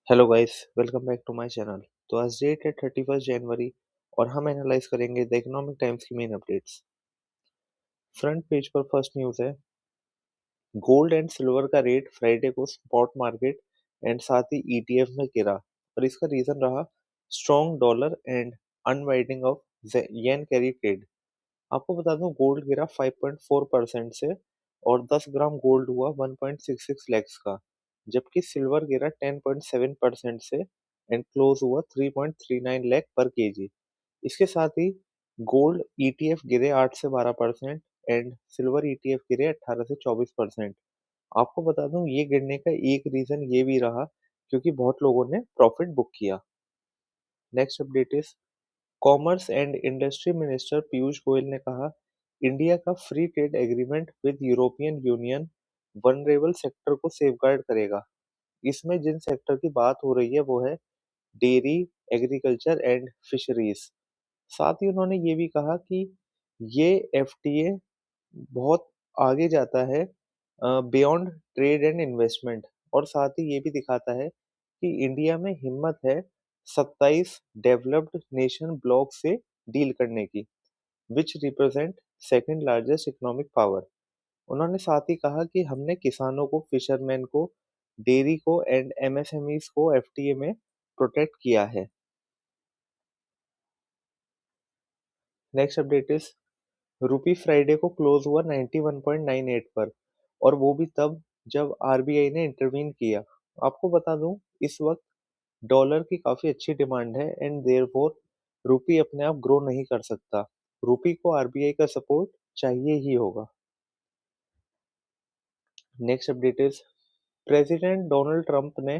Hello guys, welcome back to my channel. तो आज date है 31 जनवरी और हम एनालाइज करेंगे द इकोनॉमिक टाइम्स की मेन अपडेट्स। फ्रंट पेज पर फर्स्ट न्यूज़ है, गोल्ड एंड सिल्वर का रेट फ्राइडे को स्पॉट मार्केट एंड साथ ही ईटीएफ में गिरा और इसका रीजन रहा strong dollar and unwinding of yen carry trade. आपको बता दूं, गोल्ड गिरा 5.4% से और 10 ग्राम गोल्ड हुआ 1.66 लैक्स का, जबकि सिल्वर गिरा 10.7% से एंड क्लोज हुआ 3.39 लाख पर केजी। इसके साथ ही गोल्ड ईटीएफ गिरे 8 से 12% एंड सिल्वर ईटीएफ गिरे 18 से 24%। आपको बता दूं, ये गिरने का एक रीजन ये भी रहा क्योंकि बहुत लोगों ने प्रॉफिट बुक किया। Next update is, commerce and industry minister Piyush Goyal ने कहा, इंडिया का free trade agreement with European union vulnerable sector को सेफगार्ड करेगा। इसमें जिन सेक्टर की बात हो रही है वो है डेयरी, एग्रीकल्चर एंड फिशरीज। साथ ही उन्होंने ये भी कहा कि ये एफटीए बहुत आगे जाता है बियॉन्ड ट्रेड एंड इन्वेस्टमेंट, और साथ ही ये भी दिखाता है कि इंडिया में हिम्मत है 27 डेवलप्ड नेशन ब्लॉक से डील करने की, which represent second largest economic power. उन्होंने साथ ही कहा कि हमने किसानों को, फिशरमैन को, डेयरी को एंड एमएसएमईज को एफटीए में प्रोटेक्ट किया है। नेक्स्ट अपडेट इज, रूपी फ्राइडे को क्लोज हुआ 91.98 पर, और वो भी तब जब आरबीआई ने इंटरवीन किया। आपको बता दूं, इस वक्त डॉलर की काफी अच्छी डिमांड है एंड देयरफॉर रूपी अपने आप ग्रो नहीं कर सकता। रूपी को आरबीआई का सपोर्ट चाहिए ही होगा। Next update is, president Donald Trump ने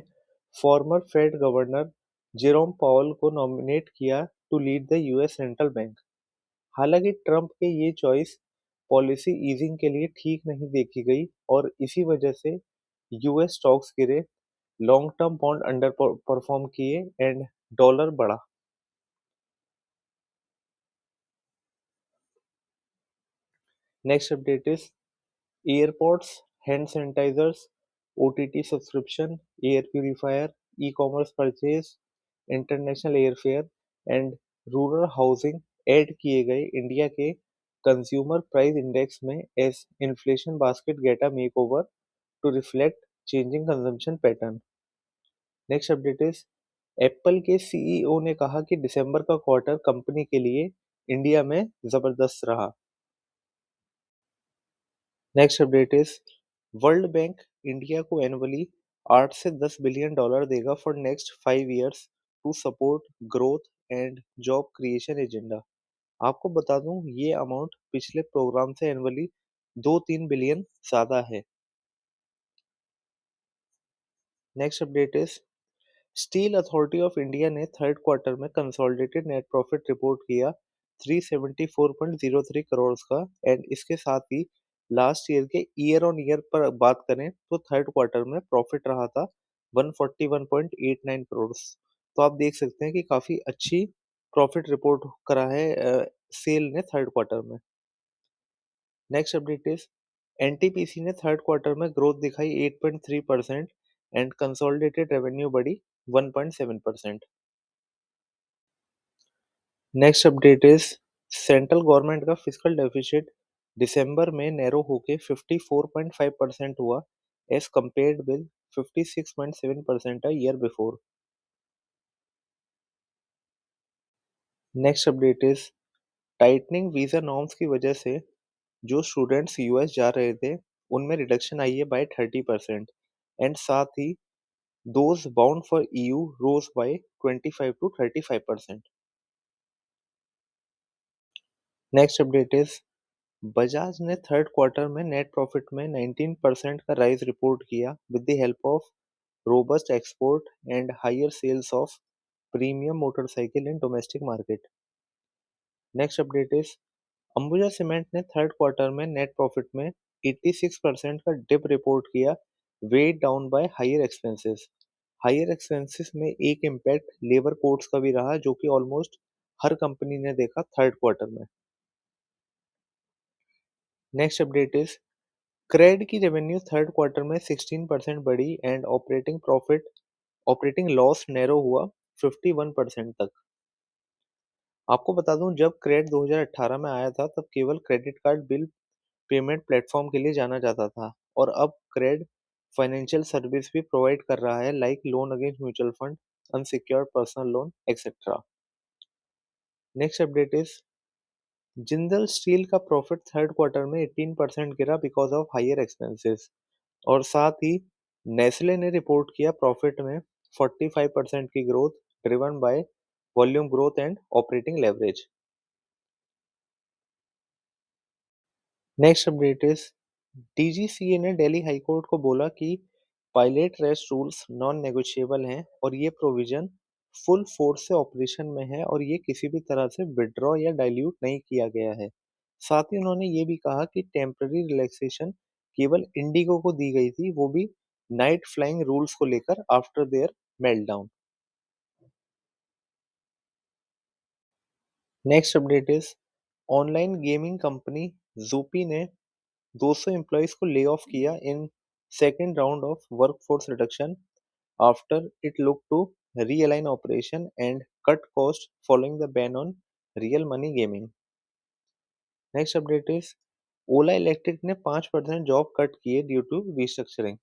former Fed governor Jerome Powell को नॉमिनेट किया to lead the US central bank. हालांकि ट्रंप के ये चॉइस पॉलिसी ईजिंग के लिए ठीक नहीं देखी गई और इसी वजह से यूएस स्टॉक्स गिरे, long term bond underperform किए एंड डॉलर बढ़ा। Next update is, airports, hand sanitizers, OTT subscription, air purifier, e commerce purchase, international airfare and rural housing add किए गए इंडिया के कंज्यूमर प्राइस इंडेक्स में as inflation basket gets a makeover to reflect changing consumption pattern. Next update is, Apple के CEO ने कहा कि दिसंबर का quarter company के लिए इंडिया में जबरदस्त रहा। Next update is, World Bank India को एनुअली 8 से 10 बिलियन डॉलर देगा for next 5 years to support growth and job creation agenda. आपको बता दूं, ये अमाउंट पिछले प्रोग्राम से एनुअली 2-3 बिलियन ज्यादा है। Next update is, steel authority of India ने थर्ड क्वार्टर में कंसोलिडेटेड नेट प्रॉफिट रिपोर्ट किया 374.03 करोड़ का एंड इसके साथ ही लास्ट ईयर के ईयर ऑन ईयर पर बात करें तो थर्ड क्वार्टर में प्रॉफिट रहा था 141.89 करोड़। तो आप देख सकते हैं कि काफी अच्छी प्रॉफिट रिपोर्ट करा है सेल ने थर्ड क्वार्टर में। नेक्स्ट अपडेट इज, एनटीपीसी ने थर्ड क्वार्टर में ग्रोथ दिखाई 8.3% एंड कंसोलिडेटेड रेवेन्यू बढ़ी 1.7%। नेक्स्ट अपडेट इज, सेंट्रल गवर्नमेंट का फिस्कल डेफिसिट दिसंबर में नैरो होके 54.5% हुआ as compared with 56.7% a year before. Next update is, tightening visa norms की वजह से जो स्टूडेंट्स यूएस जा रहे थे उनमें रिडक्शन आई है बाय 30% एंड साथ ही those bound for EU rose by 25 to 35%। Next update is, Bajaj ने थर्ड क्वार्टर में नेट प्रॉफिट में 19% का राइज रिपोर्ट किया with the help of robust export and higher sales of premium motorcycle in domestic market. Next update is, Ambuja cement ने third quarter में net profit में 86% का dip report किया, weighed down by higher expenses. Higher expenses में एक impact labour codes का भी रहा जो कि ऑलमोस्ट हर कंपनी ने देखा थर्ड क्वार्टर में। नेक्स्ट अपडेट इज, क्रेड की रेवेन्यू थर्ड क्वार्टर में 16% बढ़ी and operating profit operating loss narrow हुआ 51% तक। आपको बता दूं, जब क्रेड 2018 में आया था तब केवल credit card bill payment platform के लिए जाना जाता था, और अब क्रेड फाइनेंशियल सर्विस भी प्रोवाइड कर रहा है, like loan against mutual fund, unsecured personal loan, etcetera. Next update is Jindal steel का प्रॉफिट थर्ड क्वार्टर में 18% गिरा बिकॉज ऑफ हायर एक्सपेंसेस, और साथ ही नेस्ले ने रिपोर्ट किया प्रॉफिट में 45% की growth, driven by volume growth and operating leverage. Next update is DGCA ने दिल्ली हाई कोर्ट को बोला कि pilot rest rules non negotiable हैं, और ये प्रोविजन फुल फोर्स से ऑपरेशन में है, और ये किसी भी तरह से विड्रॉ या डाइल्यूट नहीं किया गया है। साथ ही उन्होंने ये भी कहा कि टेम्पररी रिलैक्सेशन केवल इंडिगो को दी गई थी, वो भी नाइट फ्लाइंग रूल्स को लेकर after their meltdown. Next update is online gaming company Zupee ने 200 एम्प्लॉयज को ले ऑफ किया in second round of workforce reduction after it look to realign operation and cut cost following the ban on real money gaming. Next update is Ola electric ने 5% job cut किए due to restructuring.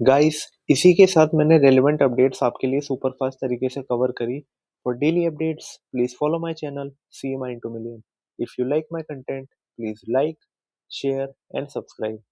Guys, इसी के साथ मैंने relevant updates आपके लिए super fast तरीके से कवर करी। For daily updates please follow my channel see my into million. If you like my content please like, share and subscribe.